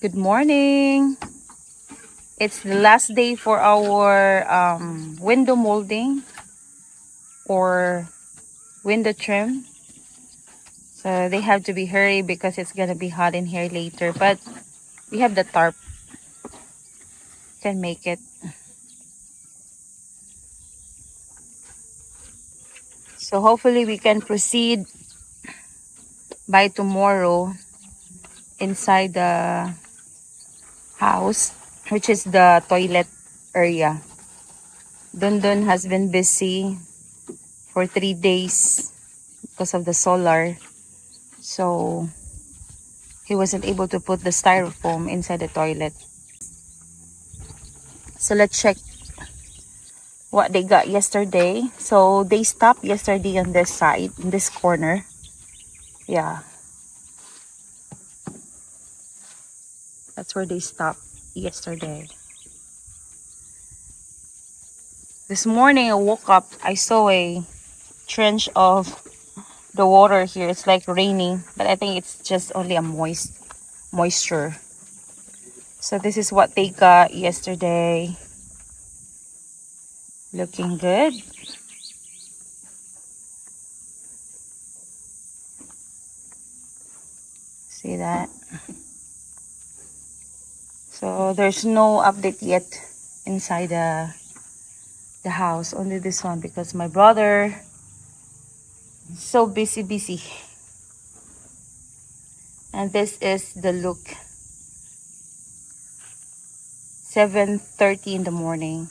Good morning. It's the last day for our window molding or window trim. So they have to be hurry because it's gonna be hot in here later. But we have the tarp. Can make it. So hopefully we can proceed by tomorrow inside the house, which is the toilet area. Dundun has been busy for 3 days because of the solar. So he wasn't able to put the styrofoam inside the toilet. So let's check what they got yesterday. So they stopped yesterday on this side, in this corner. Yeah, that's where they stopped yesterday. This morning I woke up, I saw a trench of the water here. It's like raining, but I think it's just only a moisture. So this is what they got yesterday. Looking good. See that? So there's no update yet inside the house, only this one because my brother is so busy. And this is the look. 7:30 in the morning.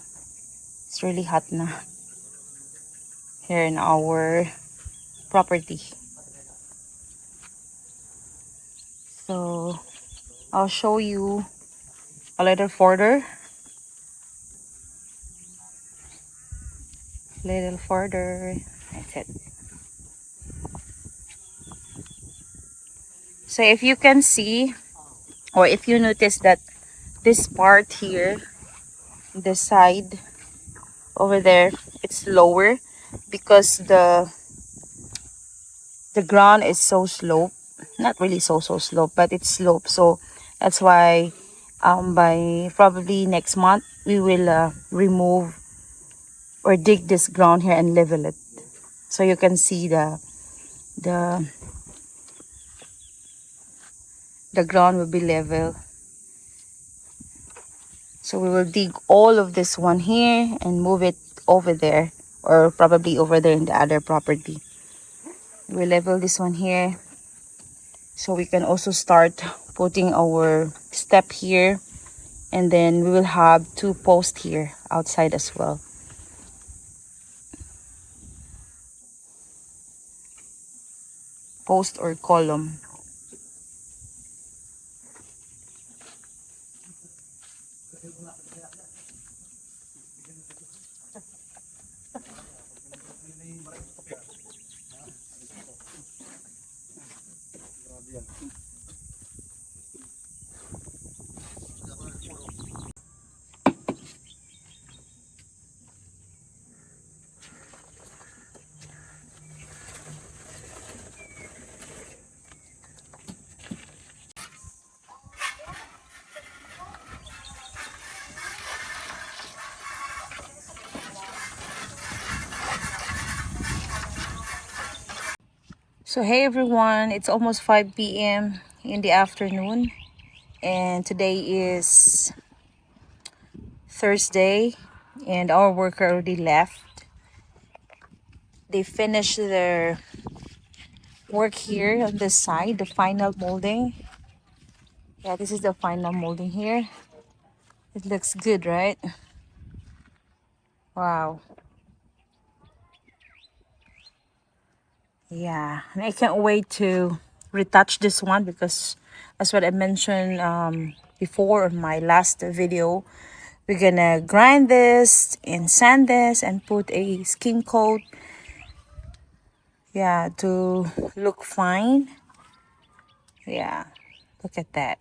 It's really hot now here in our property. So I'll show you a little further. That's it. So if you can see, or if you notice that this part here, the side over there, it's lower because the ground is so slope. Not really so slope, but it's slope. So that's why by probably next month we will remove or dig this ground here and level it, so you can see the the ground will be level. So we will dig all of this one here and move it over there, or probably over there in the other property. We level this one here so we can also start putting our step here, and then we will have 2 posts here outside as well. Post or column. So hey everyone, it's almost 5 p.m. in the afternoon, and today is Thursday, and our worker already left. They finished their work here on this side, the final molding. Yeah, this is the final molding here. It looks good, right? Wow. Yeah, and I can't wait to retouch this one because that's what I mentioned before on my last video. We're gonna grind this and sand this and put a skin coat, yeah, to look fine. Yeah, look at that.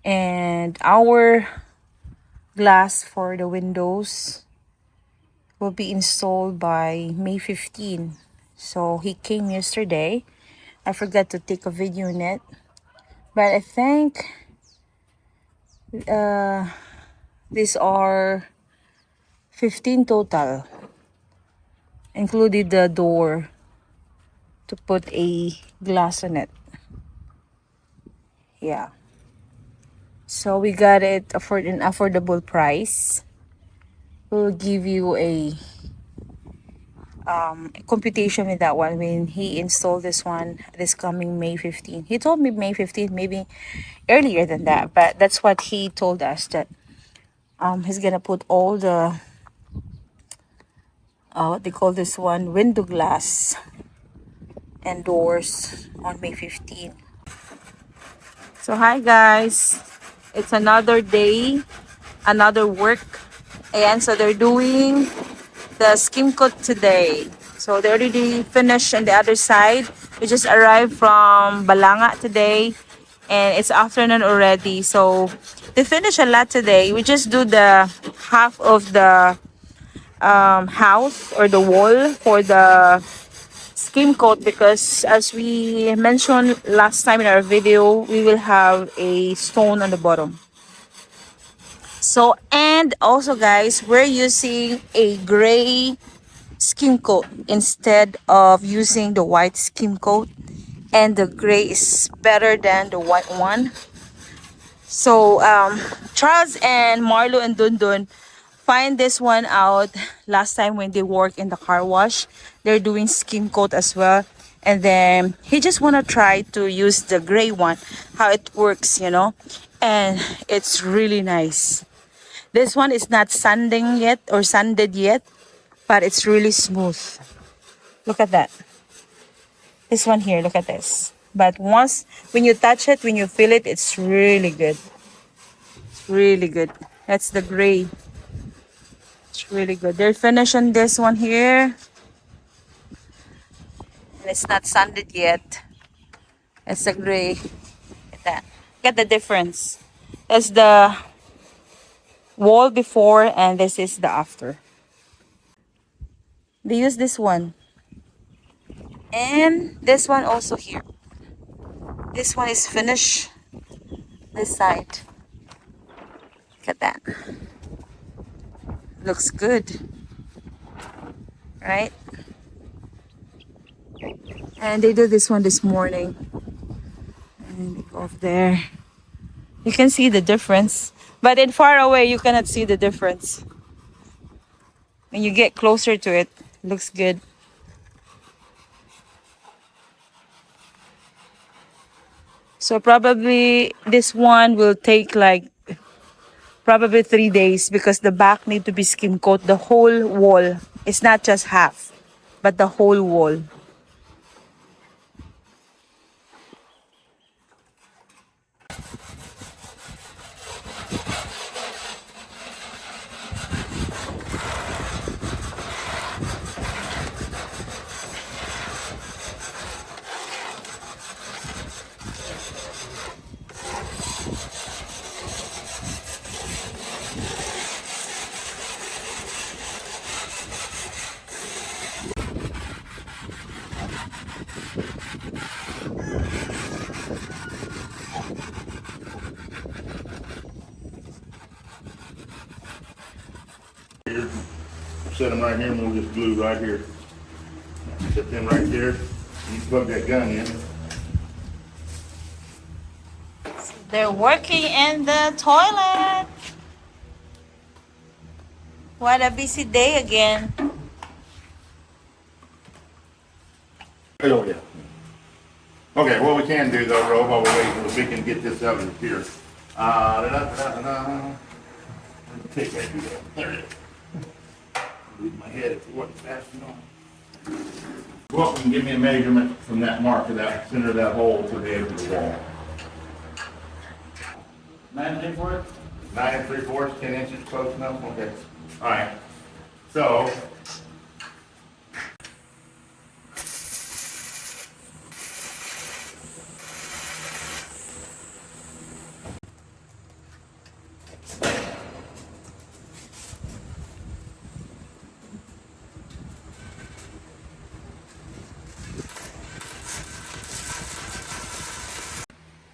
And our glass for the windows will be installed by May 15. So he came yesterday. I forgot to take a video in it, But I think uh, these are 15 total, included the door to put a glass on it. Yeah. So we got it for an affordable price. We'll give you a computation with that one when he installed this one this coming May 15th. He told me May 15th, maybe earlier than that, but that's what he told us, that he's gonna put all the what they call this one, window glass and doors on May 15th. So hi guys, it's another day, another work. And so they're doing the skim coat today. So they already finished on the other side. We just arrived from Balanga today and it's afternoon already. So they finished a lot today. We just do the half of the house or the wall for the skim coat, because as we mentioned last time in our video, we will have a stone on the bottom. So, and also guys, we're using a gray skim coat instead of using the white skim coat, and the gray is better than the white one. So Charles and Marlo and Dundun find this one out last time when they work in the car wash. They're doing skim coat as well, and then he just want to try to use the gray one, how it works, you know, and it's really nice. This one is not sanding yet or sanded yet, but it's really smooth. Look at that. This one here, look at this. But once, when you touch it, when you feel it, it's really good. It's really good. That's the gray. It's really good. They're finishing this one here. And it's not sanded yet. It's the gray. Look at that. Get the difference. That's the wall before and this is the after. They use this one. And this one also here. This one is finished. This side. Look at that. Looks good. Right? And they do this one this morning. And they go off there. You can see the difference. But in far away, you cannot see the difference. When you get closer to it, looks good. So probably this one will take like probably 3 days, because the back need to be skim coat, the whole wall. It's not just half, but the whole wall. Set them right here and we'll just glue right here. Set them right there. You plug that gun in. They're working in the toilet. What a busy day again. Oh yeah. Okay, what we can do though, Ro, while we're waiting, is we can get this out of here. Take that. There it is. Leave my head if it wasn't fast enough. Go up and give me a measurement from that mark to that center of that hole to the edge of the wall. 9 3/4? 9 3/4, 10 inches, close enough? Okay. All right. So,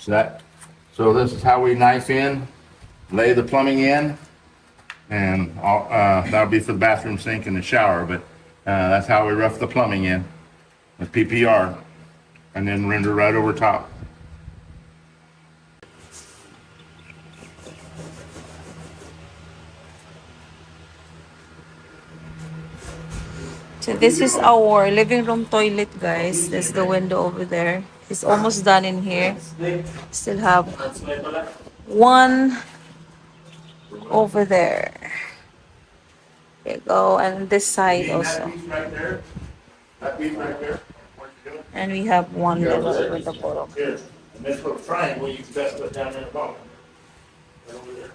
that So this is how we knife in, lay the plumbing in, and that'll be for the bathroom sink and the shower, but that's how we rough the plumbing in with PPR, and then render right over top. So this is our living room toilet, guys. That's the window over there. It's almost done in here. Still have one over there. There you go. And this side also. That piece right there. And we have one little with the bottom. Here, and this little triangle you can best put down there in the bottom. Right over there.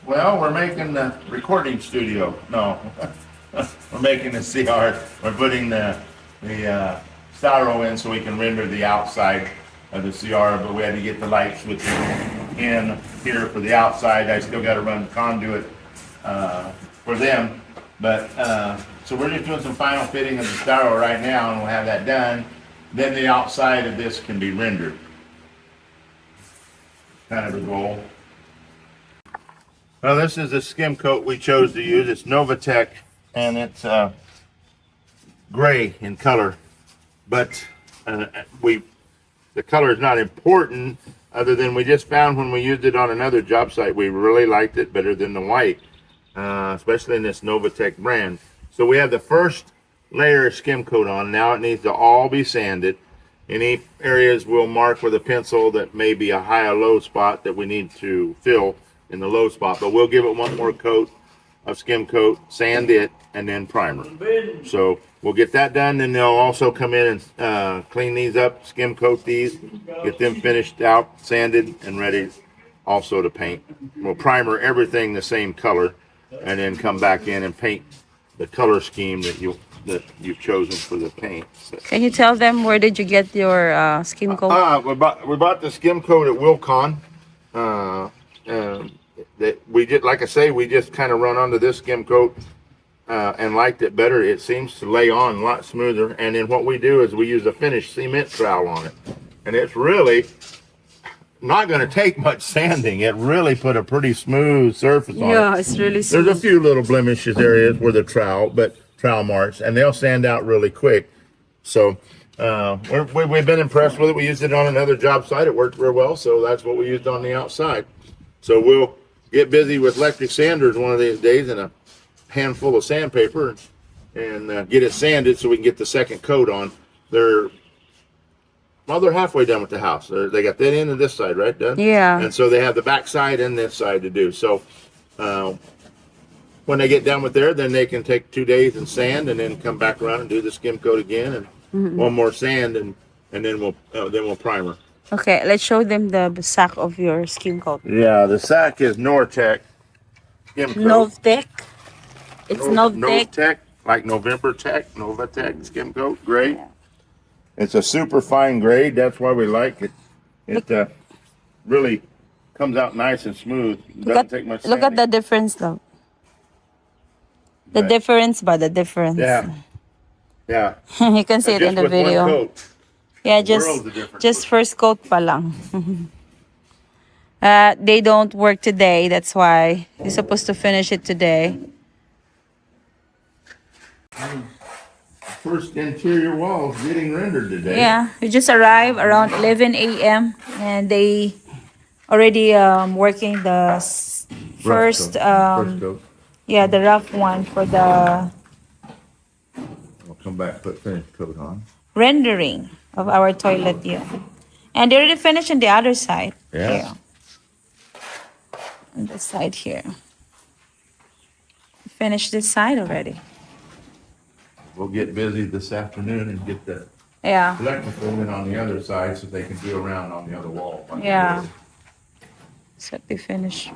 Well, we're making the recording studio. No, we're making the CR. We're putting the styro in so we can render the outside of the CR, but we had to get the light switch in here for the outside. I still got to run conduit for them, but so we're just doing some final fitting of the styro right now, and we'll have that done. Then the outside of this can be rendered. Kind of the goal. Well, this is the skim coat we chose to use. It's Novatech, and it's gray in color. But the color is not important, other than we just found when we used it on another job site, we really liked it better than the white, especially in this Novatech brand. So we have the first layer of skim coat on. Now it needs to all be sanded. Any areas we'll mark with a pencil that may be a high or low spot that we need to fill in the low spot, but we'll give it one more coat of skim coat, sand it, and then primer. So we'll get that done, then they'll also come in and clean these up, skim coat these, get them finished out, sanded, and ready also to paint. We'll primer everything the same color, and then come back in and paint the color scheme that you've chosen for the paint. Can you tell them where did you get your skim coat? We bought the skim coat at Wilcon. That we did, like I say, we just kind of run onto this skim coat and liked it better. It seems to lay on a lot smoother. And then what we do is we use a finished cement trowel on it, and it's really not going to take much sanding. It really put a pretty smooth surface on it. Yeah, it's really smooth. There's a few little blemishes areas where the trowel marks, and they'll sand out really quick. So we've been impressed with it. We used it on another job site. It worked real well, so that's what we used on the outside. So we'll get busy with electric sanders one of these days and a handful of sandpaper and get it sanded so we can get the second coat on. They're halfway done with the house. They got that end and this side, right, done? Yeah. And so they have the back side and this side to do. So when they get done with there, then they can take 2 days and sand, and then come back around and do the skim coat again, and one more sand, and then we'll primer. Okay, let's show them the sack of your skim coat. Yeah, the sack is Nortec skim coat. Novtech. It's Novtech. Novtech, like November Tech, Novatech skim coat, gray. Yeah. It's a super fine grade. That's why we like it. It really comes out nice and smooth. Doesn't take much sanding. Look at the difference, though. The difference, but the difference. Yeah. Yeah. You can see it in the video. One coat. Yeah, just first coat pa lang. They don't work today, that's why you're supposed to finish it today. First interior walls getting rendered today. Yeah, we just arrived around 11 a.m. and they already working the first coat. Yeah, the rough one for the We'll come back, put finished coat on. rendering of our toilet here. And they already finished on the other side. Yeah. Here. On this side here. Finished this side already. We'll get busy this afternoon and get the Yeah. electrical in on the other side so they can do around on the other wall. Yeah. So they finish.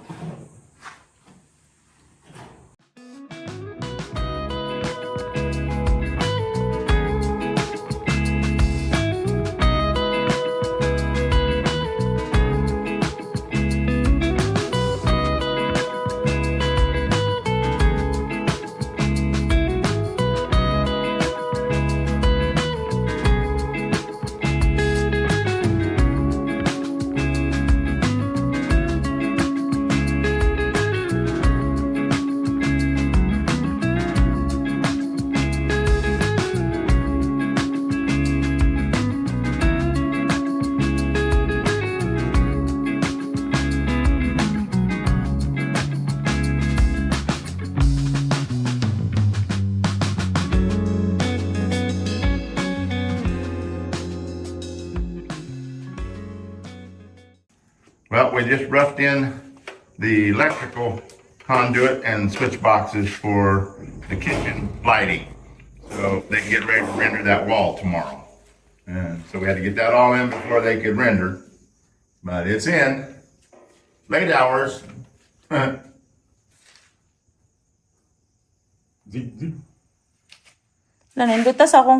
Well, we just roughed in the electrical conduit and switch boxes for the kitchen lighting. So they can get ready to render that wall tomorrow. And so we had to get that all in before they could render. But it's in. Late hours. Nanindot tas akong